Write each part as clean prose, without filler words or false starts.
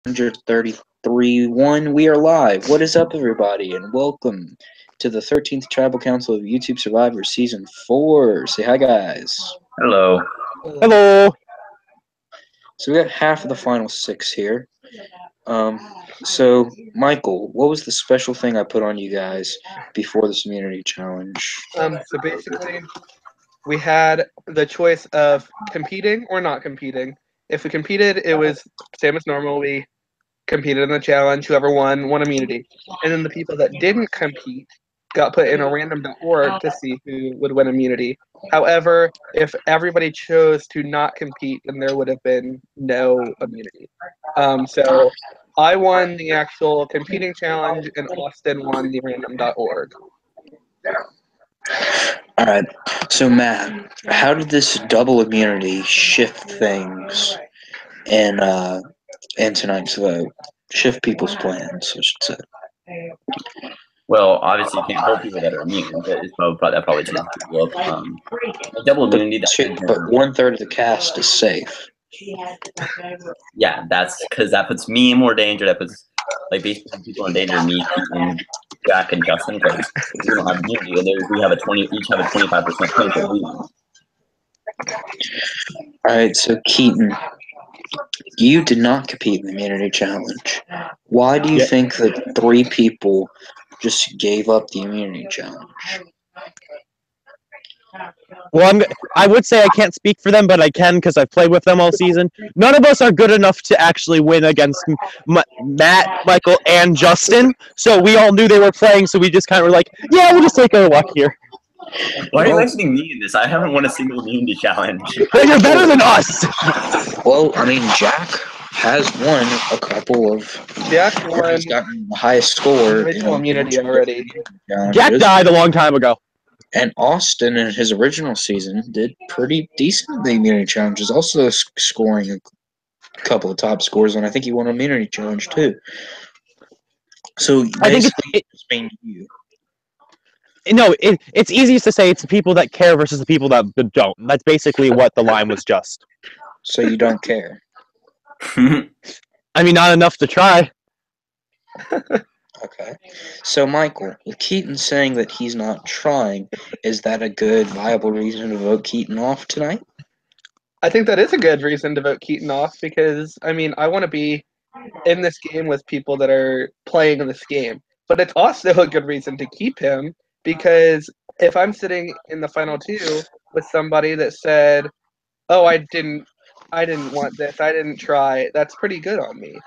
133.1. We are live. What is up, everybody, and welcome to the 13th Tribal Council of YouTube Survivors Season 4. Say hi, guys. Hello. Hello. So we got half of the final six here. So, Michael, what was the special thing I put on you guys before this immunity challenge? So basically, we had the choice of competing or not competing. If we competed, it was same as normal. We competed in the challenge. Whoever won immunity. And then the people that didn't compete got put in a random.org to see who would win immunity. However, if everybody chose to not compete, then there would have been no immunity. So I won the actual competing challenge, and Austin won the random.org. Alright, so Matt, how did this double immunity shift things in tonight's vote? Shift people's plans, I should say. Well, obviously, you can't hold people that are immune. That probably changes people up. Double immunity. But 1/3 of the cast is safe. Yeah, that's because that puts me in more danger. That puts basically people in danger. Me, Keaton, Jack, and Justin, because we don't have immunity. We have each have a 25% chance of losing. All right, so Keaton, you did not compete in the immunity challenge. Why do you think that 3 people just gave up the immunity challenge? Well, I would say I can't speak for them, but I can because I've played with them all season. None of us are good enough to actually win against Matt, Michael, and Justin. So we all knew they were playing, so we just kind of were like, yeah, we'll just take our luck here. Why are you mentioning me in this? I haven't won a single immunity challenge. Well, you're better than us! Well, I mean, Jack has won a couple of... Jack won. He's gotten the highest score. Individual immunity already. Jack died a long time ago. And Austin, in his original season, did pretty decent in the immunity challenges, also scoring a couple of top scores, and I think he won an immunity challenge too. So I think it's been you. No, it's easiest to say it's the people that care versus the people that don't. That's basically what the line was just. So you don't care? I mean, not enough to try. Okay. So, Michael, with Keaton saying that he's not trying, is that a good, viable reason to vote Keaton off tonight? I think that is a good reason to vote Keaton off because, I mean, I want to be in this game with people that are playing in this game. But it's also a good reason to keep him because if I'm sitting in the final 2 with somebody that said, oh, I didn't want this, I didn't try, that's pretty good on me.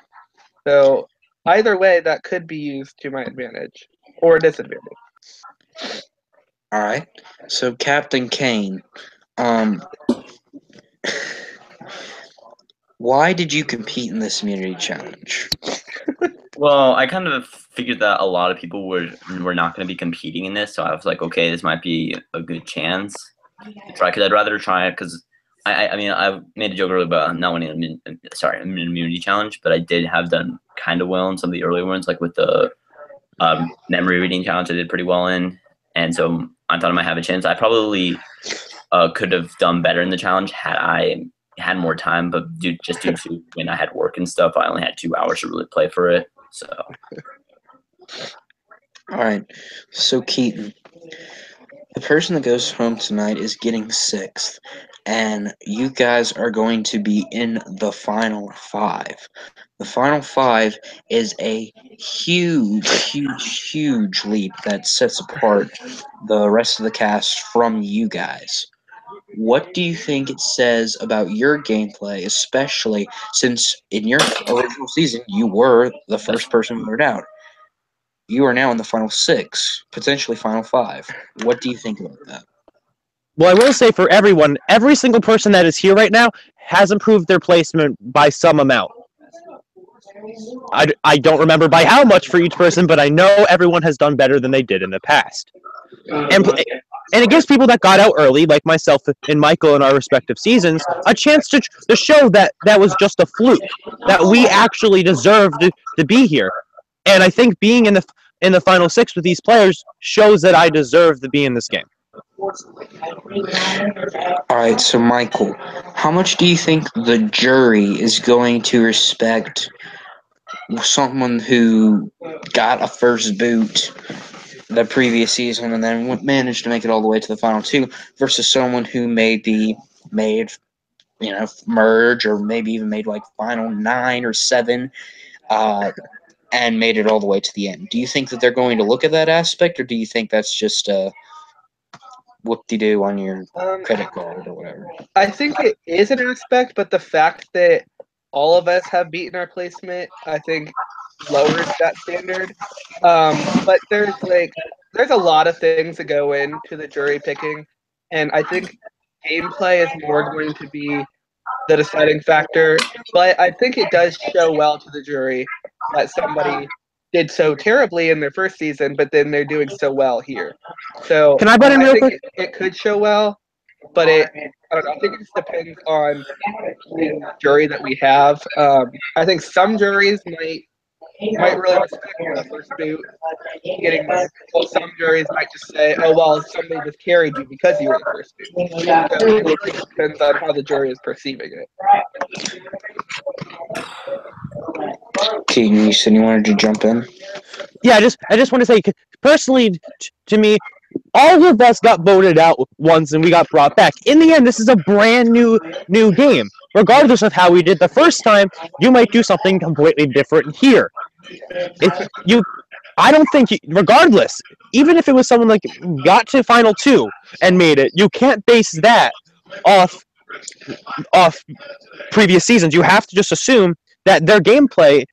So either way, that could be used to my advantage or disadvantage. All right. So, Captain Kane, why did you compete in this immunity challenge? Well, I kind of figured that a lot of people were not going to be competing in this, so I was like, okay, this might be a good chance to try, because I'd rather try it, because I mean, I made a joke earlier about not winning an immunity challenge, but I did have done kind of well in some of the earlier ones, like with the memory reading challenge I did pretty well in, and so I thought I might have a chance. I probably could have done better in the challenge had I had more time, but due to when I had work and stuff, I only had 2 hours to really play for it. So, all right. So, Keaton, the person that goes home tonight is getting 6th, and you guys are going to be in the final 5. The final 5 is a huge leap that sets apart the rest of the cast from you guys. What do you think it says about your gameplay, especially since in your original season you were the first person voted out? You are now in the final 6, potentially final 5. What do you think about that? Well, I will say for everyone, every single person that is here right now has improved their placement by some amount. I don't remember by how much for each person, but I know everyone has done better than they did in the past. And it gives people that got out early, like myself and Michael in our respective seasons, a chance to show that was just a fluke, that we actually deserved to be here. And I think being in the final 6 with these players shows that I deserve to be in this game. Alright, so Michael, how much do you think the jury is going to respect someone who got a first boot the previous season and then managed to make it all the way to the final two versus someone who maybe made, merge or maybe even made like final 9 or 7 and made it all the way to the end. Do you think that they're going to look at that aspect, or do you think that's just a whoop-de-doo on your credit card or whatever? I think it is an aspect, but the fact that all of us have beaten our placement, I think, lowers that standard. But there's a lot of things that go into the jury picking, and I think gameplay is more going to be the deciding factor. But I think it does show well to the jury that somebody did so terribly in their first season, but then they're doing so well here. So Can I butt in real think quick? it could show well, but I don't know. I think it just depends on the jury that we have. I think some juries might really respect the first boot getting marked, while some juries might just say, "Oh well, somebody just carried you because you were the first boot." So it really just depends on how the jury is perceiving it. Keaton, you said you wanted to jump in? Yeah, I just want to say, personally, to me, all of us got voted out once and we got brought back. In the end, this is a brand new game. Regardless of how we did the first time, you might do something completely different here. I don't think, regardless, even if it was someone like got to final 2 and made it, you can't base that off previous seasons. You have to just assume that their gameplay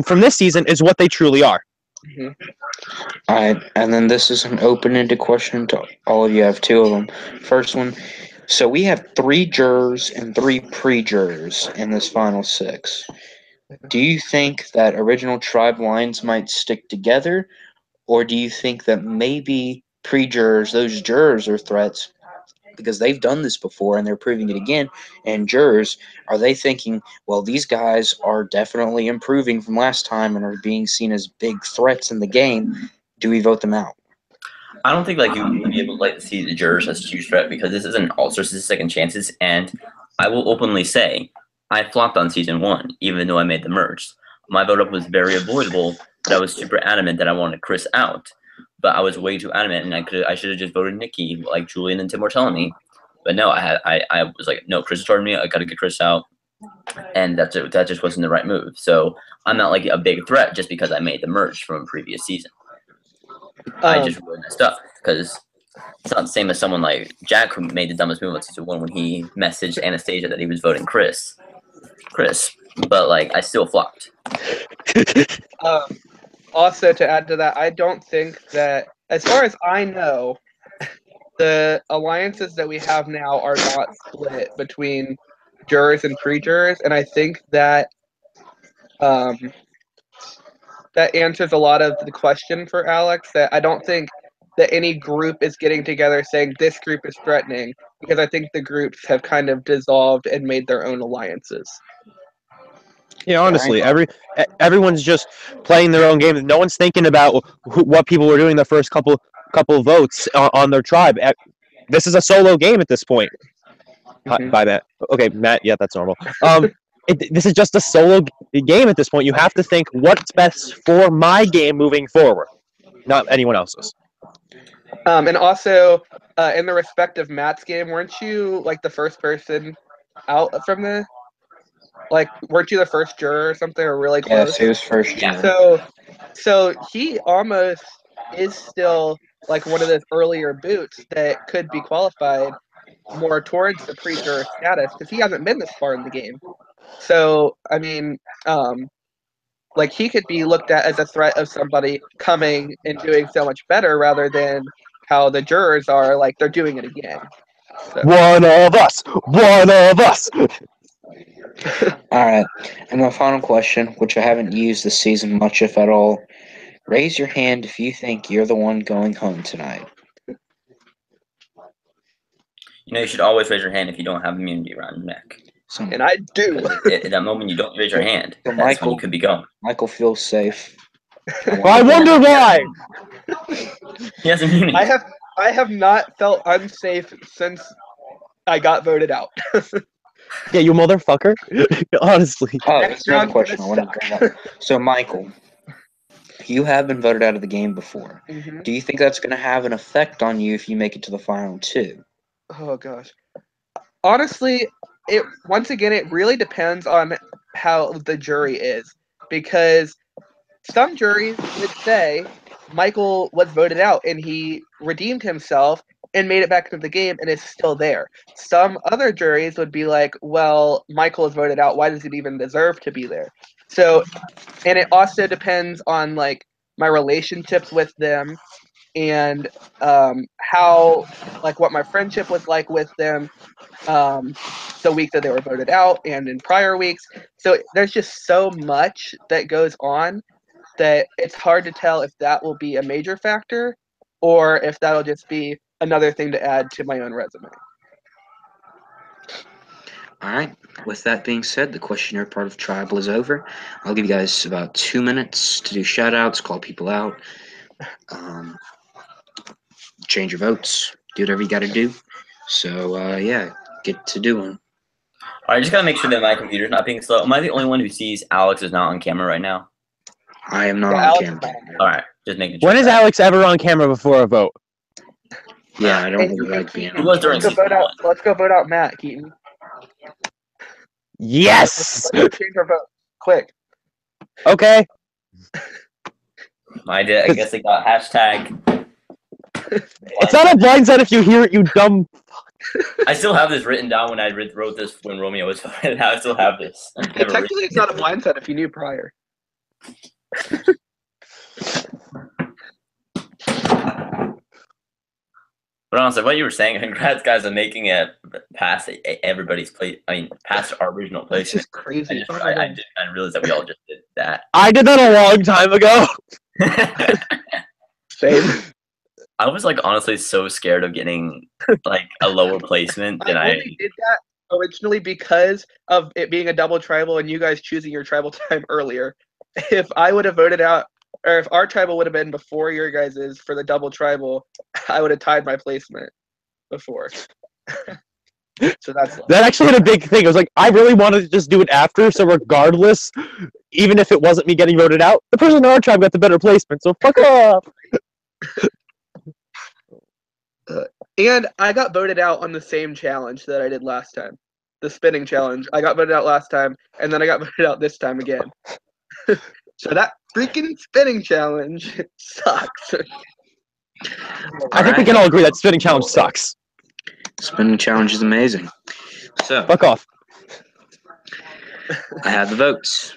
from this season is what they truly are. Mm-hmm. All right, and then this is an open-ended question to all of you. I have 2 of them. First one, so we have 3 jurors and 3 pre-jurors in this final 6. Do you think that original tribe lines might stick together, or do you think that maybe pre-jurors, those jurors are threats because they've done this before and they're proving it again, and jurors, are they thinking, well, these guys are definitely improving from last time and are being seen as big threats in the game? Do we vote them out? I don't think you would be able to see the jurors as a huge threat because this isn't all sorts of second chances. And I will openly say I flopped on season 1, even though I made the merge. My vote up was very avoidable, but I was super adamant that I wanted Chris out. But I was way too adamant, and I should have just voted Nikki, like Julian and Tim were telling me. But no, I was like, no, Chris told me I got to get Chris out, and that just wasn't the right move. So I'm not like a big threat just because I made the merge from a previous season. I just really messed up because it's not the same as someone like Jack who made the dumbest move on season 1 when he messaged Anastasia that he was voting Chris. But I still flopped. Also, to add to that, I don't think that, as far as I know, the alliances that we have now are not split between jurors and pre-jurors, and I think that that answers a lot of the question for Alex. That I don't think that any group is getting together saying this group is threatening, because I think the groups have kind of dissolved and made their own alliances. Yeah, honestly, everyone's just playing their own game. No one's thinking about what people were doing the first couple of votes on their tribe. This is a solo game at this point. Mm-hmm. Bye, Matt. Okay, Matt. Yeah, that's normal. This is just a solo game at this point. You have to think what's best for my game moving forward, not anyone else's. And also, in the respect of Matt's game, weren't you the first person out from the? Weren't you the first juror or something, or really close? Yes, he was first juror. So he almost is still one of those earlier boots that could be qualified more towards the pre-juror status because he hasn't been this far in the game. So I mean, he could be looked at as a threat of somebody coming and doing so much better rather than how the jurors are they're doing it again. So. One of us. All right, and my final question, which I haven't used this season much, if at all. Raise your hand if you think you're the one going home tonight. You should always raise your hand if you don't have immunity around your neck. And I do. At that moment, you don't raise your hand. So that's when you could be going. Michael feels safe. I wonder why. He has immunity. I have not felt unsafe since I got voted out. Yeah, you motherfucker. Honestly. Oh, Next that's another round's question I gonna wanted to bring up. So, Michael, you have been voted out of the game before. Mhm. Do you think that's going to have an effect on you if you make it to the final two? Oh gosh. Honestly, it once again it really depends on how the jury is, because some juries would say Michael was voted out and he redeemed himself and made it back into the game and is still there. Some other juries would be like, well, Michael is voted out. Why does he even deserve to be there? So, and it also depends on like my relationships with them and how, like, what my friendship was like with them um, the week that they were voted out and in prior weeks. So there's just so much that goes on that it's hard to tell if that will be a major factor or if that'll just be another thing to add to my own resume. All right. With that being said, the questionnaire part of Tribal is over. I'll give you guys about 2 minutes to do shout outs, call people out, um, change your votes, do whatever you got to do. So, yeah, get to doing. I just gotta make sure that my computer's not being slow. Am I the only one who sees Alex is not on camera right now? I am not Yeah, on Alex is camera. not on camera. All right, just making sure. When is Alex ever on camera before a vote? Yeah, I don't Hey, really like being He on was during let's go camera. vote out. Let's go vote out Matt Keaton. Yes! Let's go change our vote quick. Okay. I did. I guess they got hashtag. It's not a blindside if you hear it, you dumb. I still have this written down when I wrote this when Romeo was voted out. I still have this. I never read Technically, it's not a blindside if you knew prior. But honestly, what you were saying, congrats guys on making it past everybody's place. I mean, past our original It's place. just crazy. Oh my I God. realized that we all just did that. I did that a long time ago. Same. I was like honestly so scared of getting like a lower placement than I only did that originally because of it being a double tribal and you guys choosing your tribal time earlier. If I would have voted out, or if our tribal would have been before your guys's for the double tribal, I would have tied my placement before. So that's That actually had a big thing. It was like, I really wanted to just do it after, so regardless, even if it wasn't me getting voted out, the person in our tribe got the better placement, so fuck off. and I got voted out on the same challenge that I did last time. The spinning challenge. I got voted out last time, and then I got voted out this time again. So that freaking spinning challenge sucks. I think we can all agree that spinning challenge sucks. Spinning challenge is amazing. So, Fuck off. I have the votes.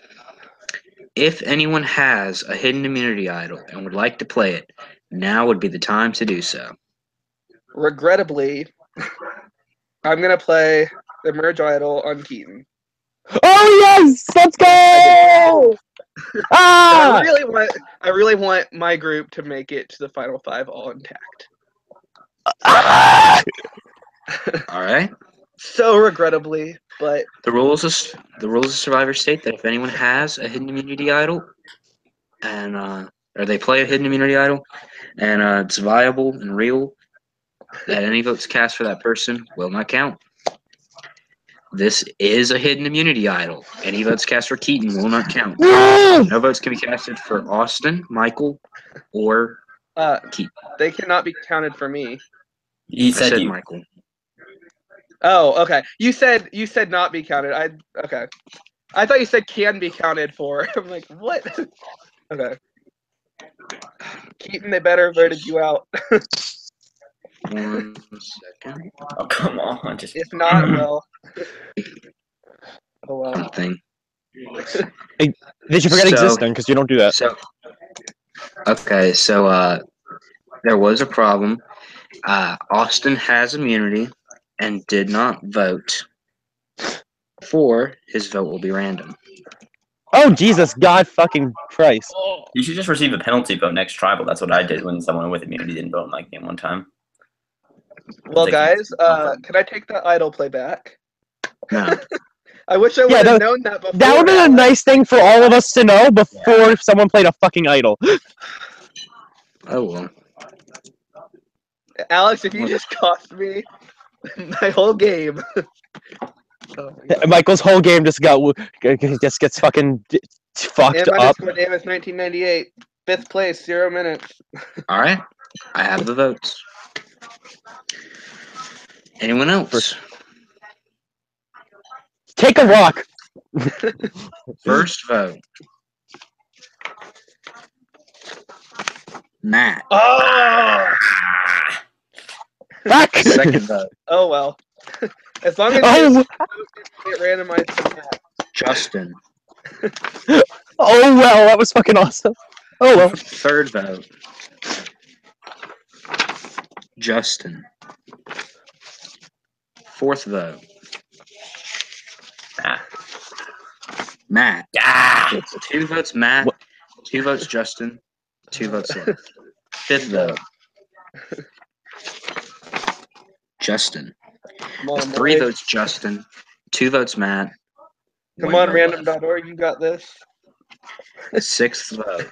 If anyone has a hidden immunity idol and would like to play it, now would be the time to do so. Regrettably, I'm gonna play the merge idol on Keaton. Oh yes! Let's go! Ah! I really want my group to make it to the final five all intact. Ah! All right. So regrettably, but The rules of Survivor state that if anyone has a hidden immunity idol, and or they play a hidden immunity idol, and it's viable and real, that any votes cast for that person will not count. This is a hidden immunity idol. Any votes cast for Keaton will not count. No votes can be casted for Austin, Michael, or Keaton. they cannot be counted for me. He I said said you. Michael. Oh, okay. You said not be counted. Okay. I thought you said can be counted for. I'm like, what? Okay. Keaton, they better have voted you out. 1 second. Oh come on, just If not, well. Oh well. Something. Did you forget So- existing? Because you don't do that. So, okay, so there was a problem. Austin has immunity and did not vote. For his vote will be random. Oh Jesus, God fucking Christ! you should just receive a penalty vote next tribal. That's what I did when someone with immunity didn't vote in my game one time. Well, They guys, can- can I take that idol play back? No. I wish I would have known that before. That would have been a Alex. nice thing for all of us to know before someone played a fucking idol. Oh well. Alex, if you just cost me my whole game. Oh my God. Michael's whole game just gets fucking fucked And my up. score, Davis, 1998. 5th place, 0 minutes. All right, I have the votes. Anyone else? Take a walk. First vote. Matt. Oh! Fuck. Second vote. Oh, well. As long as Oh. it randomized to Matt. Justin. Oh well, that was fucking awesome. Oh well. Third vote. Justin. Fourth vote. Matt. Ah. 2 votes Matt. 2 votes Justin. 2 votes left. Fifth vote. Justin. Come on, 3 boy. votes Justin. 2 votes Matt. Come 1 on, vote left. random.org, you got this. 6th vote.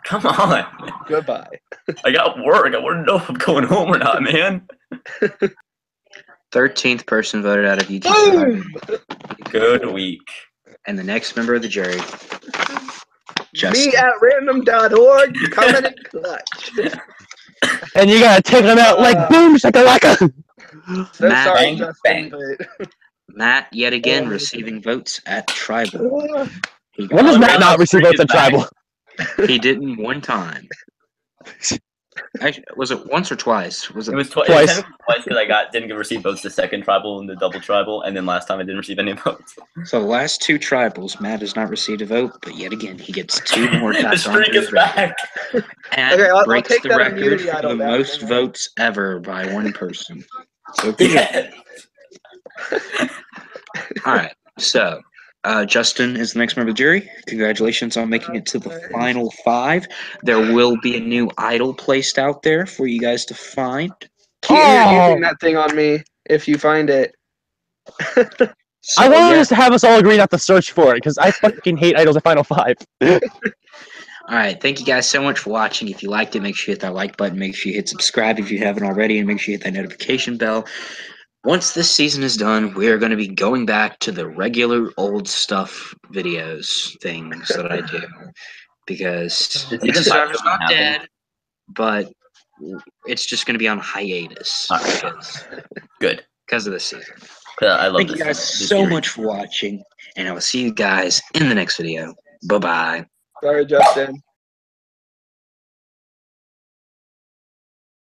Come on. Goodbye. I got work. I want to know if I'm going home or not, man. 13th person voted out of YouTube. Boom! Good week. And the next member of the jury, Justin. Me at random.org, coming in clutch. And you gotta take them out like boom shakalaka. So Matt, sorry, bang, Justin, bang. but Matt, yet again, receiving votes at Tribal. He, When does Oh, Matt Rena's not receive streak votes is at back. tribal? he didn't one time. Actually, was it once or twice? Was It it? was Twice. twice because I didn't receive votes the second tribal and the double tribal, and then last time I didn't receive any votes. So the last 2 tribals, Matt has not received a vote, but yet again, he gets 2 more The taps on streak his is record. back. And Okay, I'll breaks take the that record immunity for idol the back, most man. votes ever by one person. So good job. Yeah. All right. So, Justin is the next member of the jury. Congratulations on making it to the final 5. There will be a new idol placed out there for you guys to find. Can't hear Oh. using that thing on me if you find it. So, I wanted yeah. us to have us all agree not to search for it because I fucking hate idols at Final Five. All right. Thank you guys so much for watching. If you liked it, make sure you hit that like button. Make sure you hit subscribe if you haven't already, and make sure you hit that notification bell. Once this season is done, we are going to be going back to the regular old stuff videos things that I do because Is Mixer season 5 Survivor's still not happening? dead, but it's just going to be on hiatus Alright. Good. because of the season. I love Thank this. you guys this so series. much for watching, and I will see you guys in the next video. Bye-bye. Sorry, Justin.